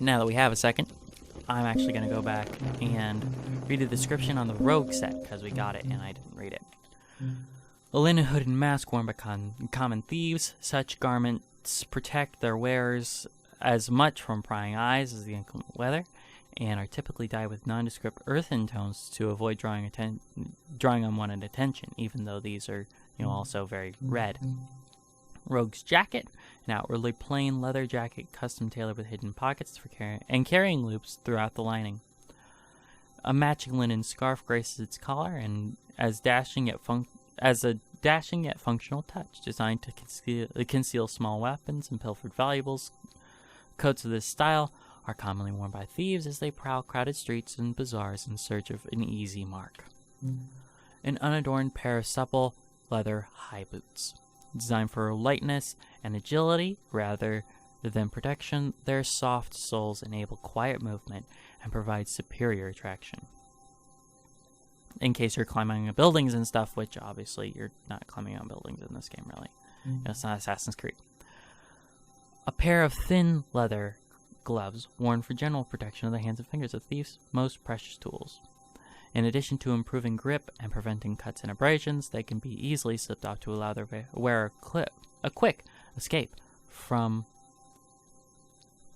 Now that we have a second, I'm actually going to go back and read the description on the rogue set, because we got it and I didn't read it. A linen hood and mask worn by common thieves. Such garments protect their wearers as much from prying eyes as the inclement weather, and are typically dyed with nondescript earthen tones to avoid drawing unwanted attention, even though these are, also very red. Rogue's jacket, an outwardly plain leather jacket custom tailored with hidden pockets for carrying loops throughout the lining. A matching linen scarf graces its collar, and as a dashing yet functional touch, designed to conceal small weapons and pilfered valuables. Coats of this style are commonly worn by thieves as they prowl crowded streets and bazaars in search of an easy mark. An unadorned pair of supple leather high boots. Designed for lightness and agility rather than protection, their soft soles enable quiet movement and provide superior traction. In case you're climbing on buildings and stuff, which obviously you're not climbing on buildings in this game, really. It's not Assassin's Creed. A pair of thin leather gloves worn for general protection of the hands and fingers of thieves' most precious tools. In addition to improving grip and preventing cuts and abrasions, they can be easily slipped off to allow their wearer a quick escape from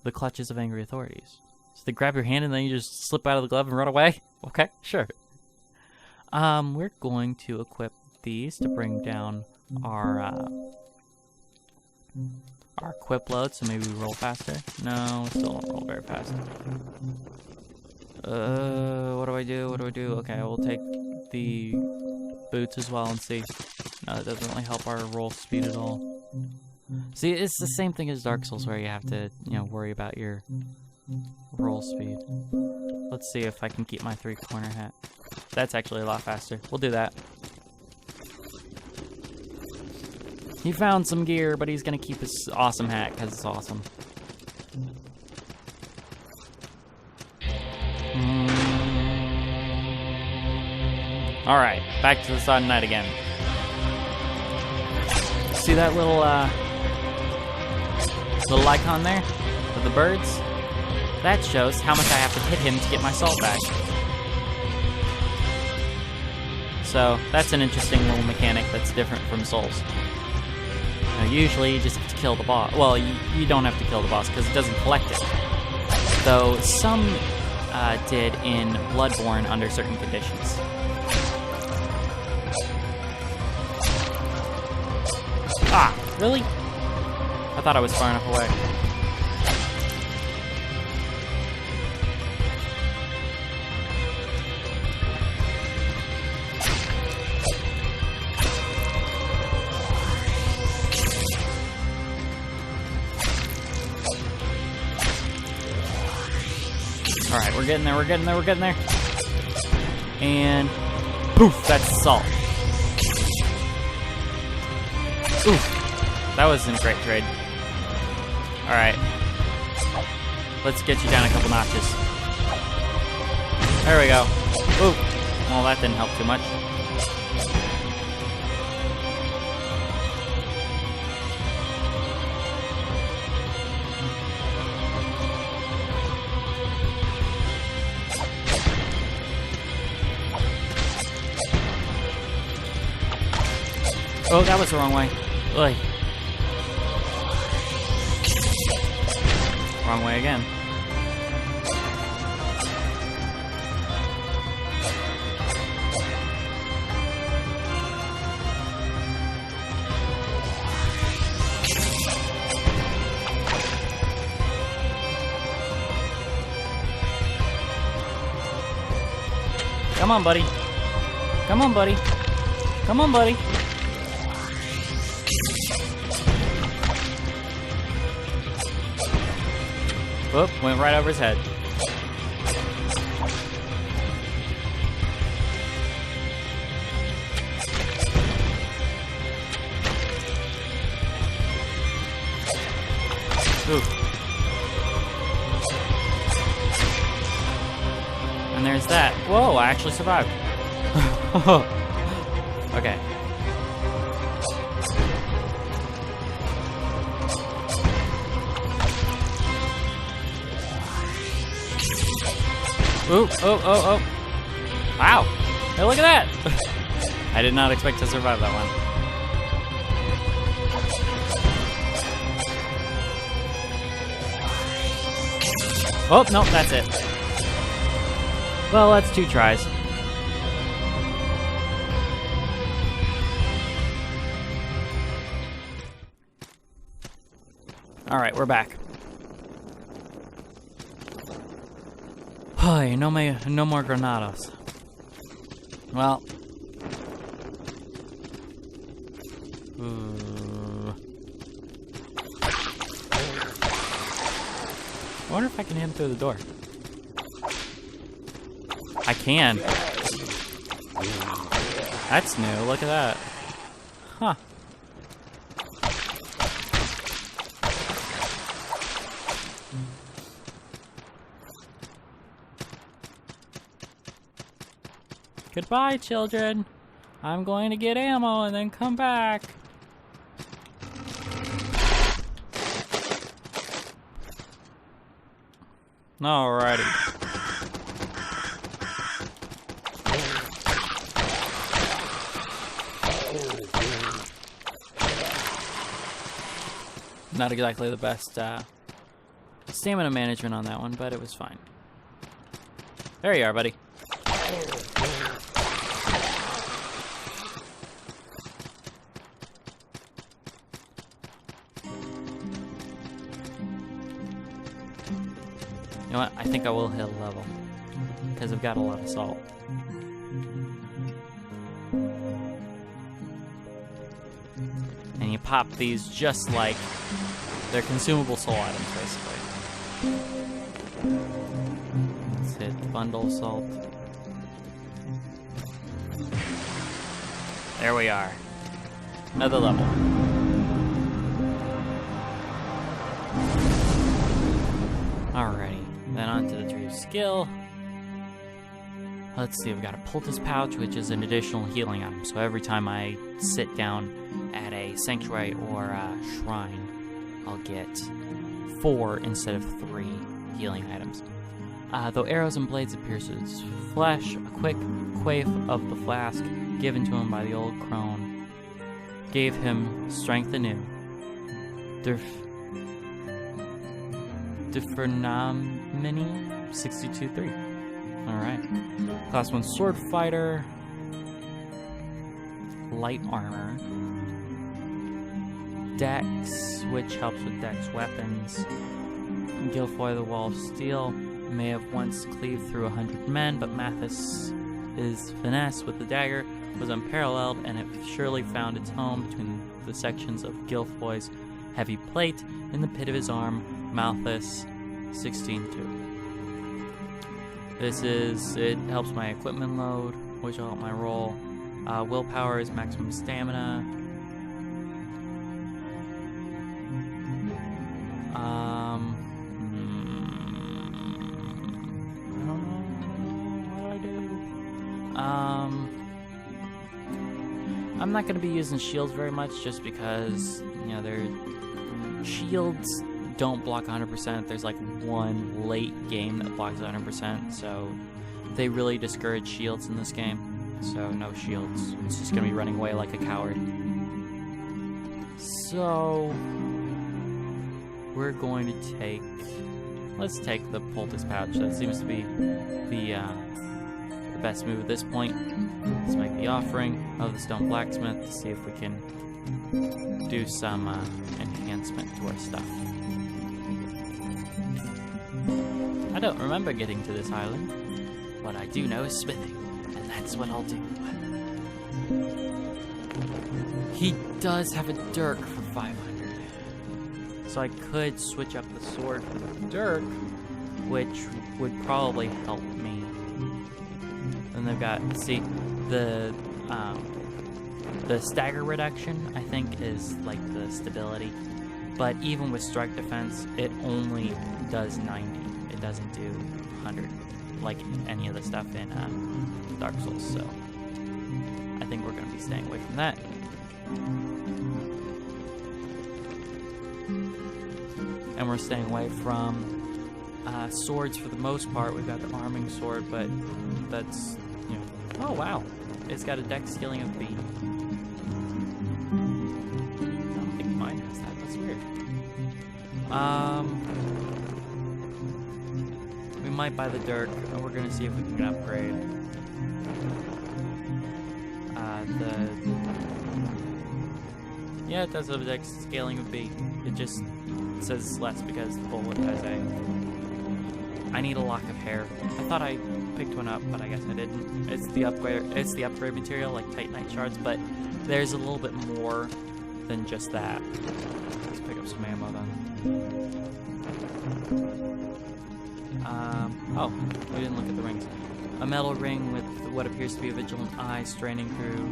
the clutches of angry authorities. So they grab your hand and then you just slip out of the glove and run away? Okay, sure. We're going to equip these to bring down our equip load, so maybe we roll faster. No, we still don't roll very fast. What do I do? Okay, I will take the boots as well and see. No, that doesn't really help our roll speed at all. See, it's the same thing as Dark Souls where you have to, worry about your roll speed. Let's see if I can keep my three-corner hat. That's actually a lot faster. We'll do that. He found some gear, but he's gonna keep his awesome hat because it's awesome. Alright, back to the Sodden Knight again. See that little icon there? With the birds? That shows how much I have to hit him to get my salt back. So, that's an interesting little mechanic that's different from Souls. Usually you just have to kill the boss. Well, you don't have to kill the boss because it doesn't collect it. Though some did in Bloodborne under certain conditions. Ah, really? I thought I was far enough away. Alright, we're getting there. And poof, that's salt. Oof, that wasn't a great trade. Alright. Let's get you down a couple notches. There we go. Ooh, well that didn't help too much. Oh, that was the wrong way. Ugh. Wrong way again. Come on, buddy. Come on, buddy. Come on, buddy. Whoop, went right over his head. Ooh. And there's that. Whoa, I actually survived. Okay. Ooh, oh. Wow. Hey, look at that. I did not expect to survive that one. Oh, no, that's it. Well, that's 2 tries. Alright, we're back. Hey, no more granados. Well. I wonder if I can hit him through the door. I can. That's new. Look at that. Huh. Goodbye, children. I'm going to get ammo and then come back. Alrighty. Not exactly the best stamina management on that one, but it was fine. There you are, buddy. You know what? I think I will hit a level because I've got a lot of salt. And you pop these just like they're consumable soul items, basically. Let's hit bundle salt. There we are. Another level. Alrighty. Then on to the tree of skill. Let's see, we've got a poultice pouch, which is an additional healing item. So every time I sit down at a sanctuary or a shrine, I'll get 4 instead of 3 healing items. Though arrows and blades that pierce his flesh, a quick quaff of the flask given to him by the old crone gave him strength anew. Differnamini 62-3. Alright. Class 1 sword fighter. Light armor. Dex, which helps with Dex weapons. Gilfoy the Wall of Steel may have once cleaved through 100 men, but Mathis' finesse with the dagger was unparalleled, and it surely found its home between the sections of Gilfoy's heavy plate in the pit of his arm. Malthus 16-2. It helps my equipment load, which will help my roll. Willpower is maximum stamina. I don't know. What do I do? I'm not going to be using shields very much just because, you know, they're shields don't block 100%. There's like one late game that blocks 100%, so they really discourage shields in this game. So no shields. It's just gonna be running away like a coward. So we're going to let's take the poultice pouch. That seems to be the best move at this point. Let's make the offering of the stone blacksmith to see if we can do some enhancement to our stuff. I don't remember getting to this island. What I do know is smithing, and that's what I'll do. He does have a dirk for 500. So I could switch up the sword for the dirk, which would probably help me. And they've got, see, the stagger reduction, I think, is like the stability. But even with strike defense, it only does 90. It doesn't do 100, like any of the stuff in Dark Souls. So I think we're going to be staying away from that. And we're staying away from Swords for the most part. We've got the arming sword, but that's, you know... Oh, wow. It's got a dex scaling of B. I don't think mine has that. That's weird. We might buy the Dirk, and we're going to see if we can upgrade. Yeah, it does have a dex scaling of B. It just says less because the bullet has A. I need a lock of hair. I thought I picked one up, but I guess I didn't. It's the upgrade material, like Titanite shards, but there's a little bit more than just that. Let's pick up some ammo then. Oh, we didn't look at the rings. A metal ring with what appears to be a vigilant eye straining through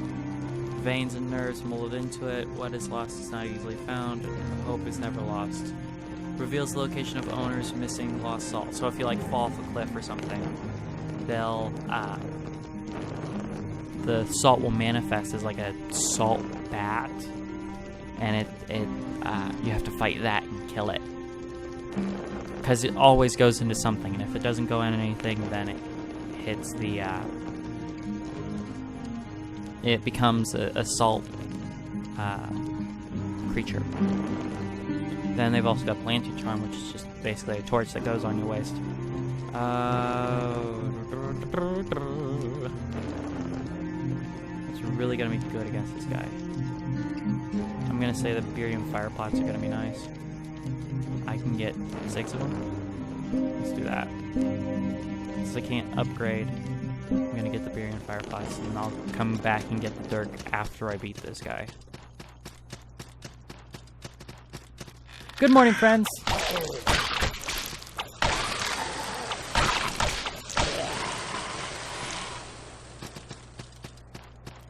veins and nerves molded into it. What is lost is not easily found. Hope is never lost. Reveals the location of owners missing lost salt. So if you like fall off a cliff or something, they'll the salt will manifest as like a salt bat, and you have to fight that and kill it because it always goes into something, and if it doesn't go into anything, then it hits the it becomes a salt creature. Then they've also got Planting Charm, which is just basically a torch that goes on your waist. It's really gonna be good against this guy. I'm gonna say the Burium Fire Pots are gonna be nice. I can get 6 of them. Let's do that. Since I can't upgrade, I'm gonna get the Burium Fire Pots, and I'll come back and get the Dirk after I beat this guy. Good morning, friends.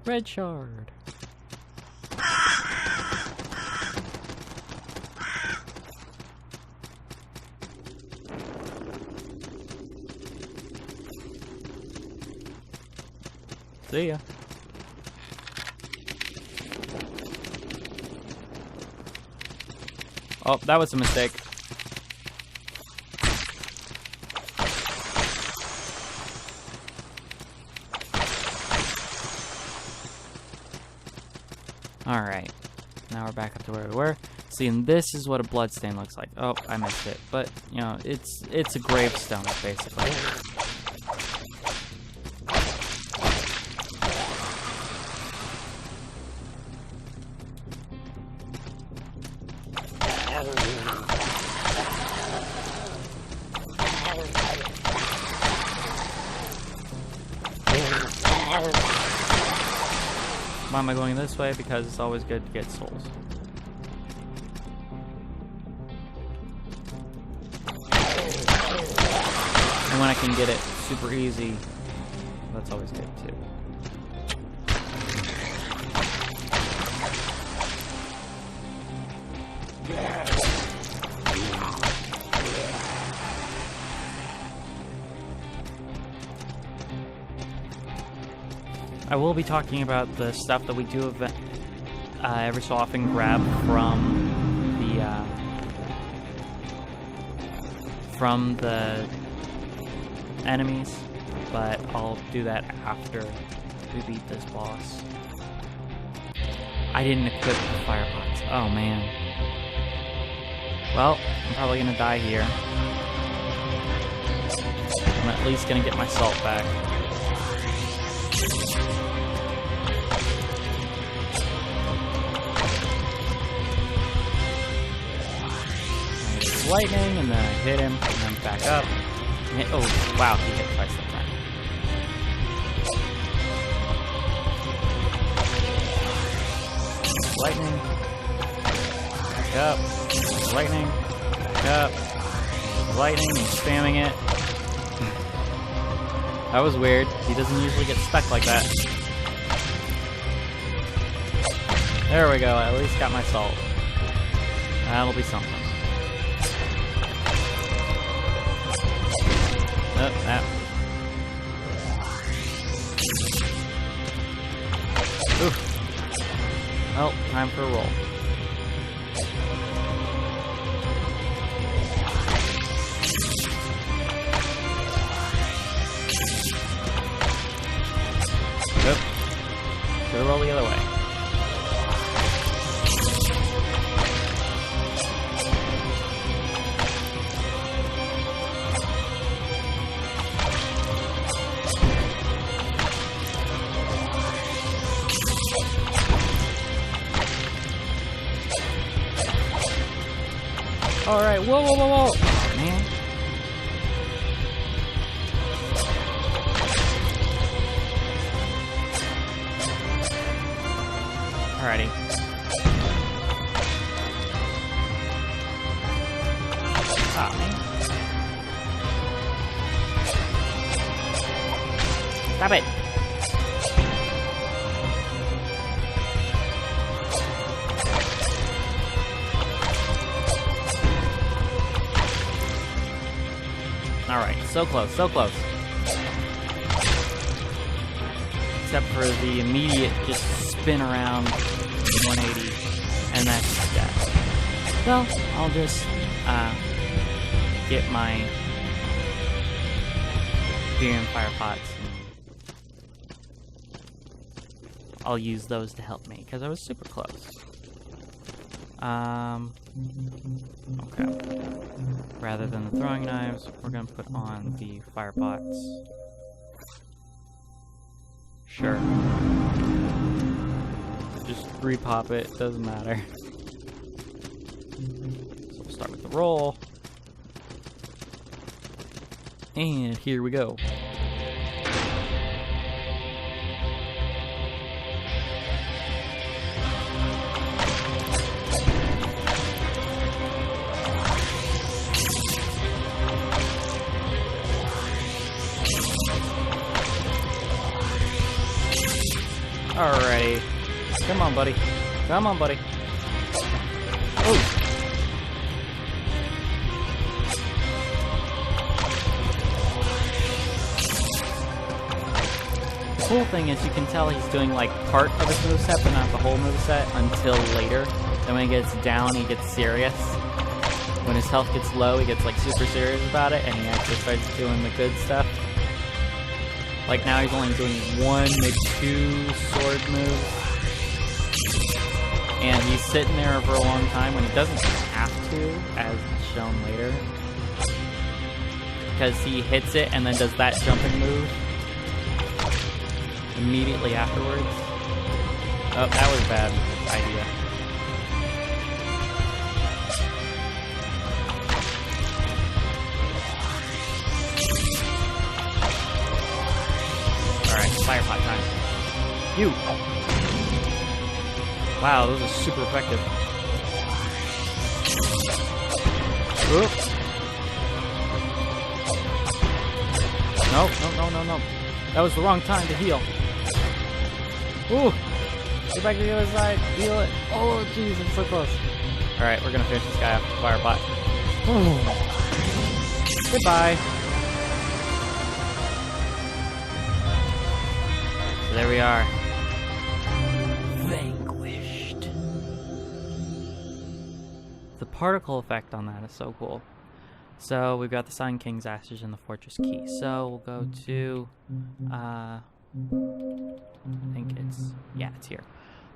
Red shard. See ya. Oh, that was a mistake. Alright. Now we're back up to where we were. See, and this is what a bloodstain looks like. Oh, I missed it. But, you know, it's a gravestone, basically. Why am I going this way? Because it's always good to get souls. And when I can get it super easy, that's always good too. I will be talking about the stuff that we do every so often grab from the enemies, but I'll do that after we beat this boss. I didn't equip the fire pots. Oh man. Well, I'm probably gonna die here. I'm at least gonna get my salt back. Lightning, and then I hit him, and then back up. And oh, wow, he hit twice that time. Lightning. Back up. Lightning. Back up. Lightning, he's spamming it. That was weird. He doesn't usually get stuck like that. There we go, I at least got my salt. That'll be something. That. Oof. Well, time for a roll. Alright, whoa, whoa, whoa, whoa! Oh, man. Alrighty. Oh, man. Stop it! Alright, so close, so close. Except for the immediate just spin around 180, and that's death. So, I'll just get my beer and fire pots. I'll use those to help me, because I was super close. Okay. Rather than the throwing knives, we're gonna put on the fire pots. Sure. Just repop it, doesn't matter. So we'll start with the roll. And here we go. Alrighty. Come on, buddy. Come on, buddy. Oh. The cool thing is you can tell he's doing like part of his moveset, but not the whole moveset until later. Then when he gets down, he gets serious. When his health gets low, he gets like super serious about it, and he actually starts doing the good stuff. Like now he's only doing 1, maybe 2 sword moves. And he's sitting there for a long time when he doesn't have to, as shown later. Because he hits it and then does that jumping move immediately afterwards. Oh, that was a bad idea. Fire pot time. You! Wow, those are super effective. Oop. No. That was the wrong time to heal. Ooh! Get back to the other side. Heal it. Oh, jeez, I'm so close. Alright, we're gonna finish this guy off with fire pot. Ooh. Goodbye. So there we are. Vanquished. The particle effect on that is so cool. So we've got the Sun King's Ashes and the Fortress Key. So we'll go to, I think it's here.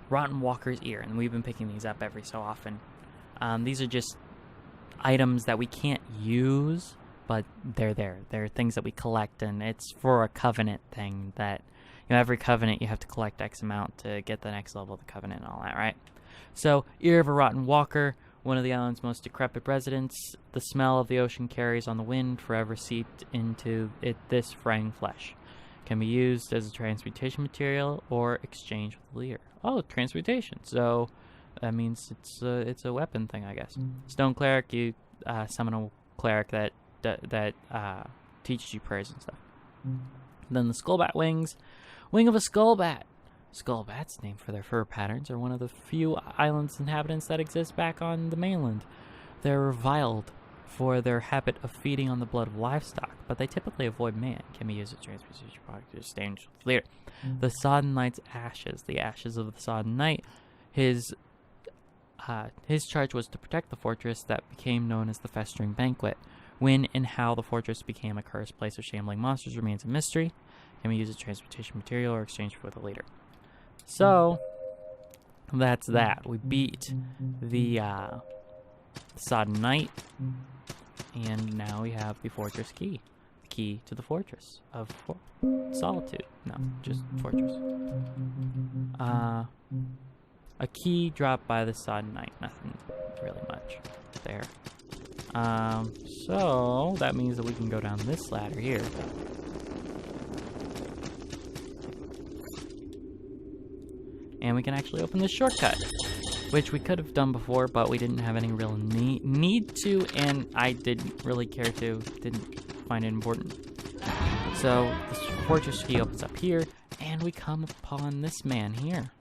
Rotten Walker's Ear, and we've been picking these up every so often. These are just items that we can't use, but they're there. They're things that we collect, and it's for a covenant thing that, you know, every covenant you have to collect X amount to get the next level of the covenant and all that, right? So, Ear of a Rotten Walker, one of the island's most decrepit residents. The smell of the ocean carries on the wind, forever seeped into this fraying flesh. Can be used as a transmutation material or exchanged with the leader. Oh, transmutation. So, that means it's a weapon thing, I guess. Stone Cleric, you summon a cleric that teaches you prayers and stuff. Then the Skullbat wings. Wing of a Skullbat. Skullbats, named for their fur patterns, are one of the few island's inhabitants that exist back on the mainland. They're reviled for their habit of feeding on the blood of livestock, but they typically avoid man. Can be used as a transmutation product to exchange with later. The Sodden Knight's ashes. The ashes of the Sodden Knight. His charge was to protect the fortress that became known as the Festering Banquet. When and how the fortress became a cursed place of shambling monsters remains a mystery. Can be used as transportation material or exchanged with a leader. So, that's that. We beat the Sodden Knight, and now we have the Fortress Key. The key to the Fortress of Solitude. No, just Fortress. A key dropped by the Sodden Knight. Nothing really much there. So that means that we can go down this ladder here. And we can actually open this shortcut, which we could have done before, but we didn't have any real need to, and I didn't really care to, didn't find it important. So this fortress key opens up here, and we come upon this man here.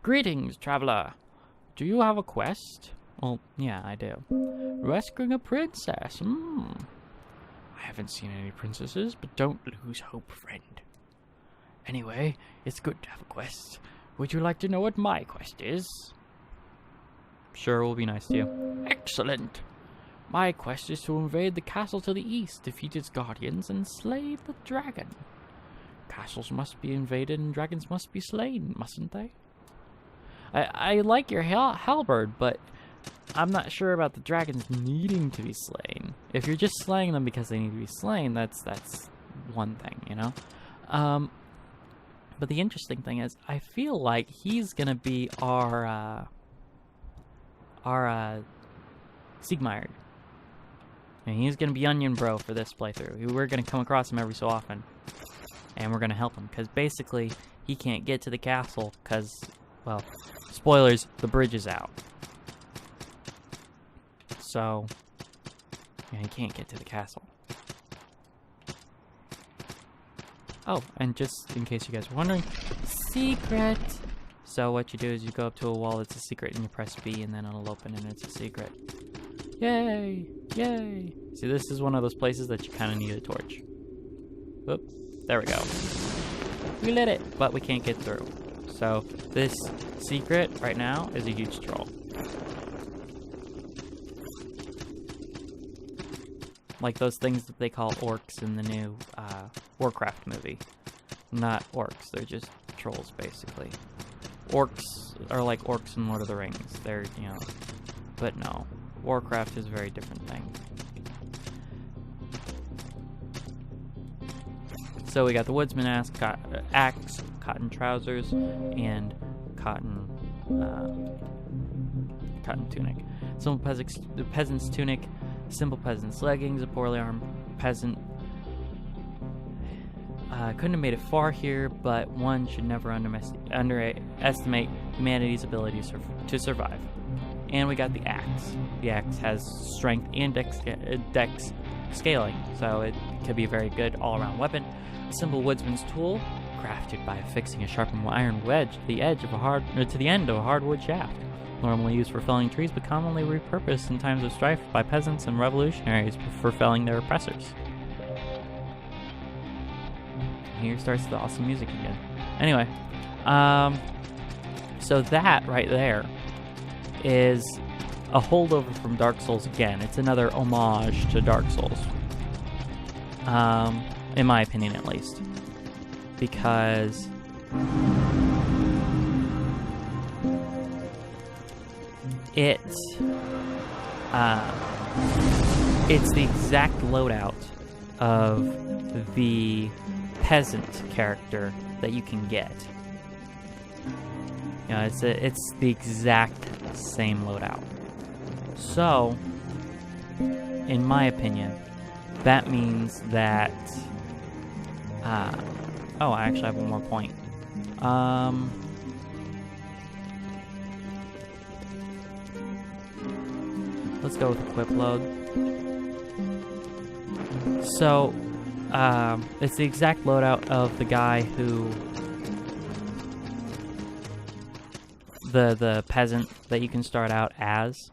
Greetings, traveler. Do you have a quest? Well, yeah, I do. Rescuing a princess. I haven't seen any princesses, but don't lose hope, friend. Anyway, it's good to have a quest. Would you like to know what my quest is? Sure, we'll be nice to you. Excellent. My quest is to invade the castle to the east, defeat its guardians, and slay the dragon. Castles must be invaded and dragons must be slain, mustn't they? I like your halberd, but I'm not sure about the dragons needing to be slain. If you're just slaying them because they need to be slain, that's one thing, you know? But the interesting thing is, I feel like he's gonna be our Siegmeyer. And he's gonna be Onion Bro for this playthrough. We're gonna come across him every so often, and we're gonna help him, because basically he can't get to the castle because, well, spoilers, the bridge is out. So, yeah, he can't get to the castle. Oh, and just in case you guys were wondering, secret! So what you do is you go up to a wall that's a secret and you press B and then it'll open and it's a secret. Yay! Yay! See, this is one of those places that you kind of need a torch. Whoop. There we go. We lit it, but we can't get through. So this secret right now is a huge troll. Like those things that they call orcs in the new Warcraft movie. Not orcs, they're just trolls, basically. Orcs are like orcs in Lord of the Rings. They're, you know, but no. Warcraft is a very different thing. So we got the woodsman axe, cotton trousers, and cotton tunic. Simple peasant's tunic, simple peasant's leggings, a poorly armed peasant. Couldn't have made it far here, but one should never underestimate humanity's abilities to survive. And we got the axe. The axe has strength and dex scaling, so it could be a very good all-around weapon. A simple woodsman's tool, crafted by affixing a sharpened iron wedge to the end of a hardwood shaft. Normally used for felling trees, but commonly repurposed in times of strife by peasants and revolutionaries for felling their oppressors. Here starts the awesome music again. Anyway, so that right there is a holdover from Dark Souls again. It's another homage to Dark Souls. In my opinion, at least. Because it's the exact loadout of the peasant character that you can get. You know, it's the exact same loadout. So, in my opinion, that means that oh, I actually have one more point. Let's go with equip load. So, it's the exact loadout of the guy who, the peasant that you can start out as.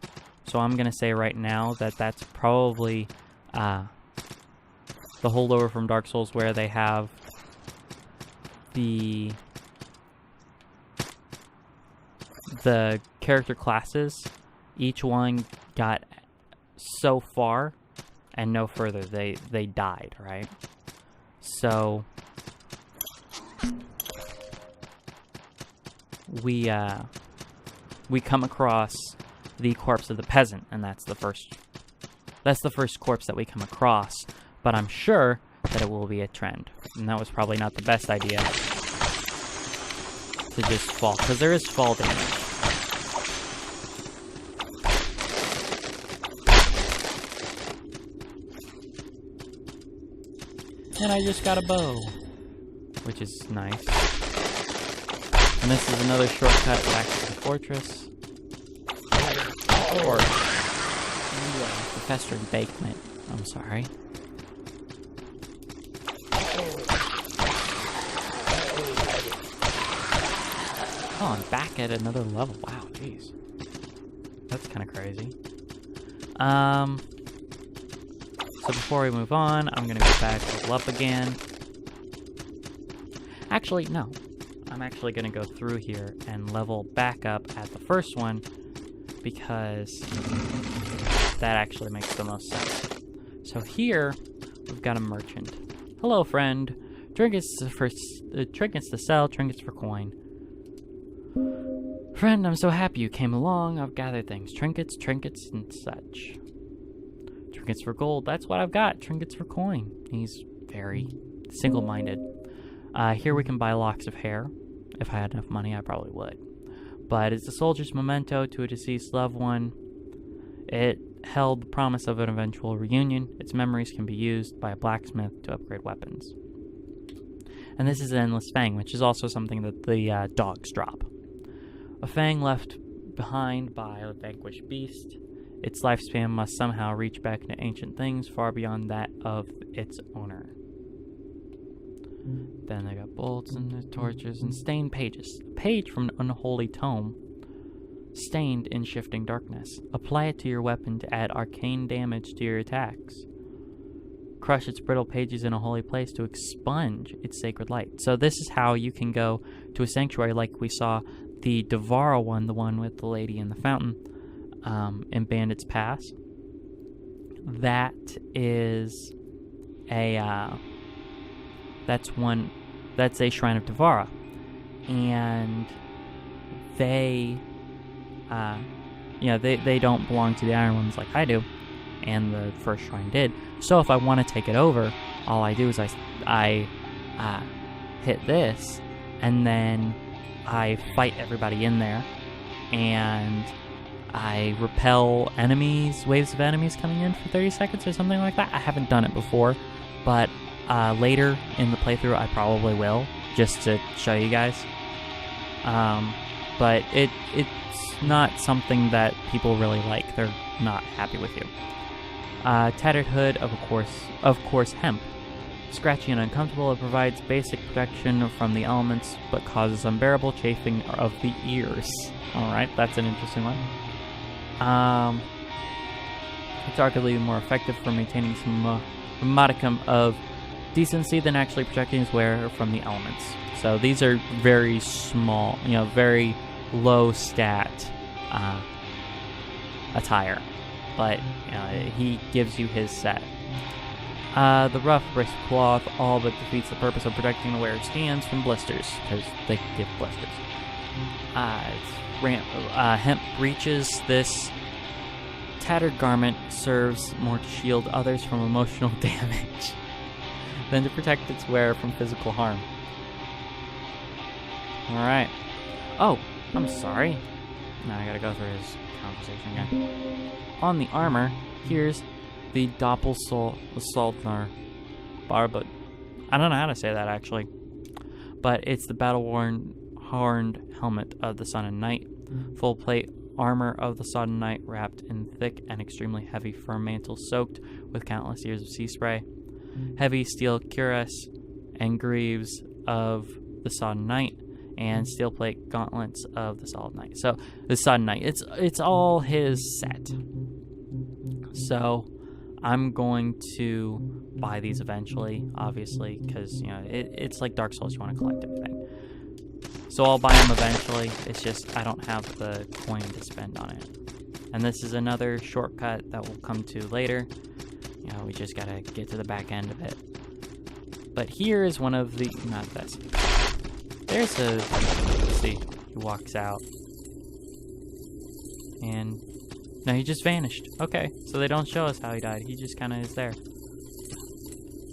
So I'm gonna say right now that that's probably the holdover from Dark Souls, where they have the character classes. Each one got so far and no further. They died, right? So we come across the corpse of the peasant, and that's the first corpse that we come across. But I'm sure that it will be a trend, and that was probably not the best idea to just fall, because there is fall damage. And I just got a bow, which is nice. And this is another shortcut back to the fortress. Or the festering bakement. I'm sorry. Oh, I'm back at another level. Wow, jeez. That's kind of crazy. So before we move on, I'm gonna go back, level up again. Actually, no. I'm actually gonna go through here and level back up at the first one because that actually makes the most sense. So here, we've got a merchant. Hello, friend. Trinkets to sell, trinkets for coin. Friend, I'm so happy you came along. I've gathered things. Trinkets, and such. Trinkets for gold. That's what I've got. Trinkets for coin. He's very single-minded. Here we can buy locks of hair. If I had enough money, I probably would. But it's a soldier's memento to a deceased loved one. It held the promise of an eventual reunion. Its memories can be used by a blacksmith to upgrade weapons. And this is an endless fang, which is also something that the dogs drop. A fang left behind by a vanquished beast. Its lifespan must somehow reach back into ancient things far beyond that of its owner. Then they got bolts and the torches and stained pages. A page from an unholy tome, stained in shifting darkness. Apply it to your weapon to add arcane damage to your attacks. Crush its brittle pages in a holy place to expunge its sacred light. So this is how you can go to a sanctuary like we saw the Devara one, the one with the lady in the fountain, in Bandit's Pass. That is a that's a shrine of Devara, and they they don't belong to the Iron Ones like I do, and the first shrine did. So if I want to take it over, all I do is I hit this, and then I fight everybody in there, and I repel enemies, waves of enemies coming in for 30 seconds or something like that. I haven't done it before, but later in the playthrough I probably will, just to show you guys. But it's not something that people really like. They're not happy with you. Tattered hood, of course, hemp. Scratchy and uncomfortable, it provides basic protection from the elements, but causes unbearable chafing of the ears. Alright, that's an interesting one. It's arguably more effective for maintaining some modicum of decency than actually protecting his wearer from the elements. So these are very small, very low stat attire, but he gives you his set. The rough brisk cloth all but defeats the purpose of protecting the wearer's hands from blisters, because they give blisters. Hemp breeches. This tattered garment serves more to shield others from emotional damage than to protect its wearer from physical harm. Alright. Oh, I'm sorry. Now I gotta go through his conversation again. On the armor, here's the Doppelsoldner Barbut. I don't know how to say that, actually. But it's the battle-worn horned helmet of the Sodden Knight. Full plate armor of the Sodden Knight wrapped in thick and extremely heavy fur mantle soaked with countless years of sea spray. Heavy steel cuirass and greaves of the Sodden Knight, and steel plate gauntlets of the Sodden Knight. So the Sodden Knight, it's all his set. So I'm going to buy these eventually, obviously, because it's like Dark Souls, you want to collect everything. So I'll buy them eventually. It's just I don't have the coin to spend on it. And this is another shortcut that we'll come to later. We just gotta get to the back end of it. But here is one of the, not this. There's a, let's see, he walks out. And, no, he just vanished. Okay, so they don't show us how he died. He just kind of is there.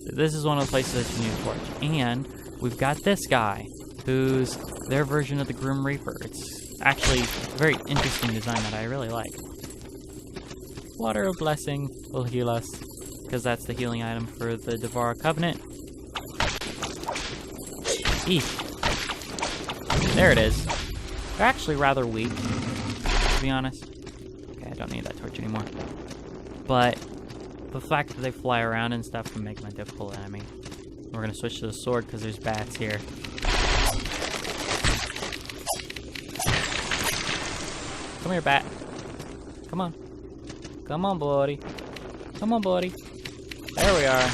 This is one of the places that you need a torch. And we've got this guy, who's their version of the Grim Reaper. It's actually a very interesting design that I really like. Water of Blessing will heal us, because that's the healing item for the Devara Covenant. Eesh. There it is. They're actually rather weak, to be honest. Okay, I don't need that torch anymore. But the fact that they fly around and stuff can make them a difficult enemy. We're gonna switch to the sword because there's bats here. Come here, bat. Come on. Come on, buddy. Come on, buddy. There we are.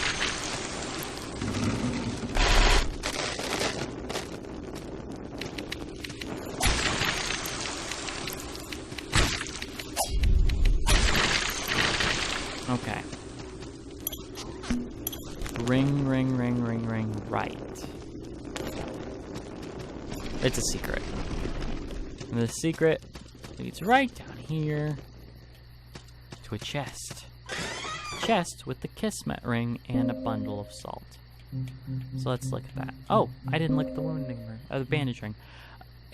Okay. Ring, ring, ring, ring, ring, right. It's a secret. And the secret leads right down here to a chest. Chest with the Kismet ring and a bundle of salt. So let's look at that. Oh, I didn't look at the wounding ring, the bandage ring.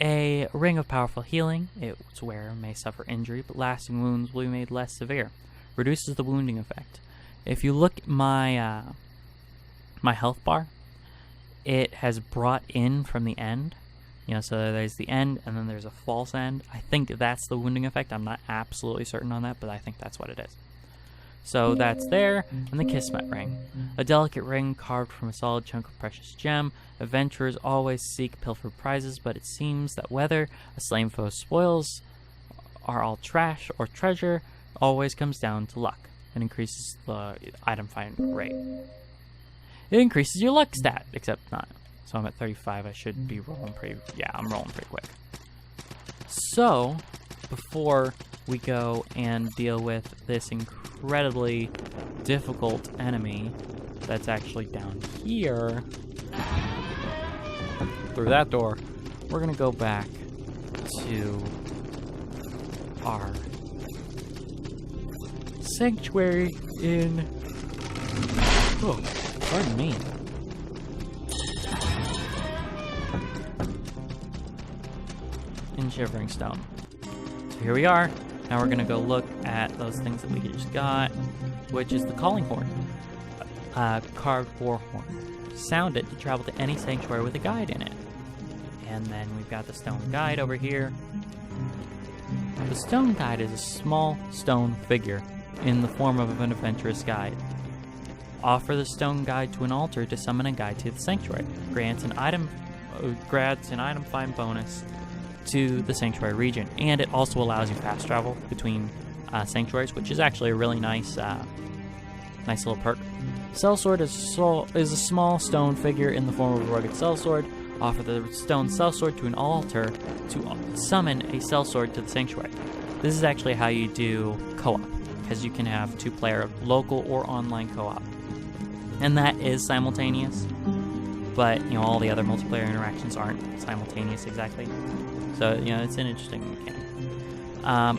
A ring of powerful healing. Its wearer may suffer injury, but lasting wounds will be made less severe. Reduces the wounding effect. If you look at my my health bar, it has brought in from the end. You know, so there's the end, and then there's a false end. I think that's the wounding effect. I'm not absolutely certain on that, but I think that's what it is. So that's there, and the Kismet ring. A delicate ring carved from a solid chunk of precious gem. Adventurers always seek pilfered prizes, but it seems that whether a slain foe's spoils are all trash or treasure, always comes down to luck and increases the item find rate. It increases your luck stat, except not. So I'm at 35. I should be rolling pretty. Yeah, I'm rolling pretty quick. So before we go and deal with this incredibly difficult enemy that's actually down here through that door, we're gonna go back to our sanctuary in... Oh, pardon me. In Shivering Stone. So here we are. Now we're gonna go look at those things that we just got, which is the Calling Horn. Carved war horn. Sound it to travel to any sanctuary with a guide in it. And then we've got the stone guide over here. The stone guide is a small stone figure in the form of an adventurous guide. Offer the stone guide to an altar to summon a guide to the sanctuary. Grants an item find bonus to the sanctuary region, and it also allows you fast travel between sanctuaries, which is actually a really nice little perk. Sellsword is a small stone figure in the form of a rugged sellsword. Offer the stone sellsword to an altar to summon a sellsword to the sanctuary. This is actually how you do co-op, because you can have 2-player local or online co-op, and that is simultaneous. But you know, all the other multiplayer interactions aren't simultaneous exactly. So you know, it's an interesting mechanic.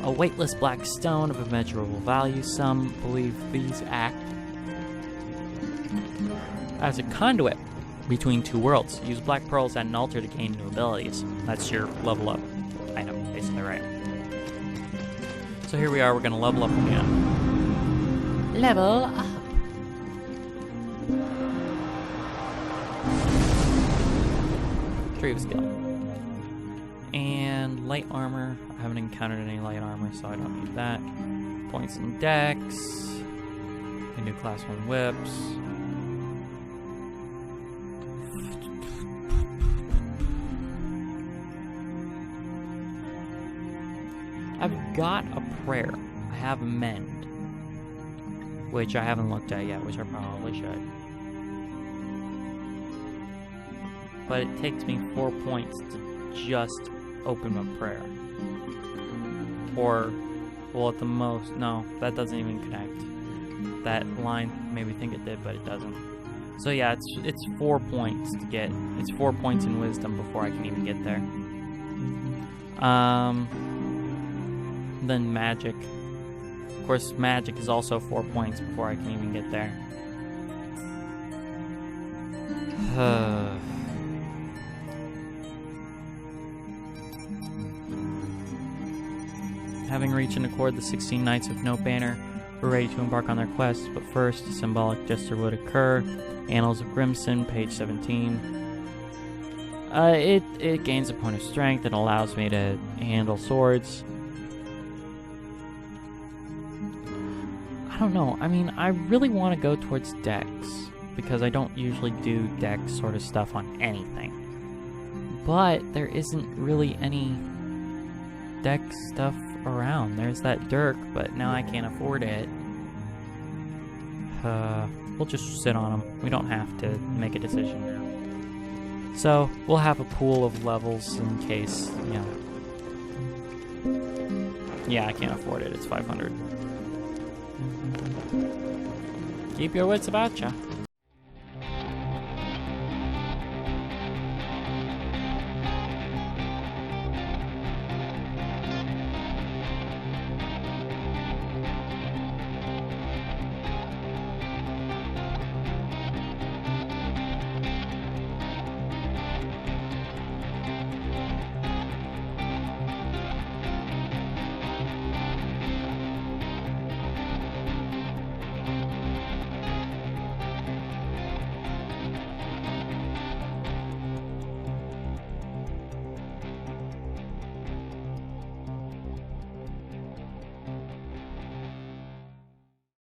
A weightless black stone of immeasurable value. Some believe these act as a conduit between two worlds. Use black pearls at an altar to gain new abilities. That's your level up item, basically, right? So here we are, we're gonna level up again. Level up. Tree of skill. And light armor. I haven't encountered any light armor, so I don't need that. Points in dex. Can do class 1 whips. I've got a prayer. I have mend, which I haven't looked at yet, which I probably should. But it takes me 4 points to just open my prayer. Or, well, at the most, no, that doesn't even connect. That line made me think it did, but it doesn't. So yeah, it's 4 points to get. It's 4 points in wisdom before I can even get there. Then magic. Of course, magic is also 4 points before I can even get there. Having reached and accord the 16 Knights of No Banner were ready to embark on their quest, but first, a symbolic gesture would occur. Annals of Grimson, page 17. It gains a point of strength and allows me to handle swords. I don't know. I mean, I really want to go towards dex because I don't usually do dex sort of stuff on anything. But there isn't really any dex stuff around. There's that Dirk, but now I can't afford it. We'll just sit on them. We don't have to make a decision now. So, we'll have a pool of levels in case, you know. Yeah, I can't afford it. It's 500. Keep your wits about ya.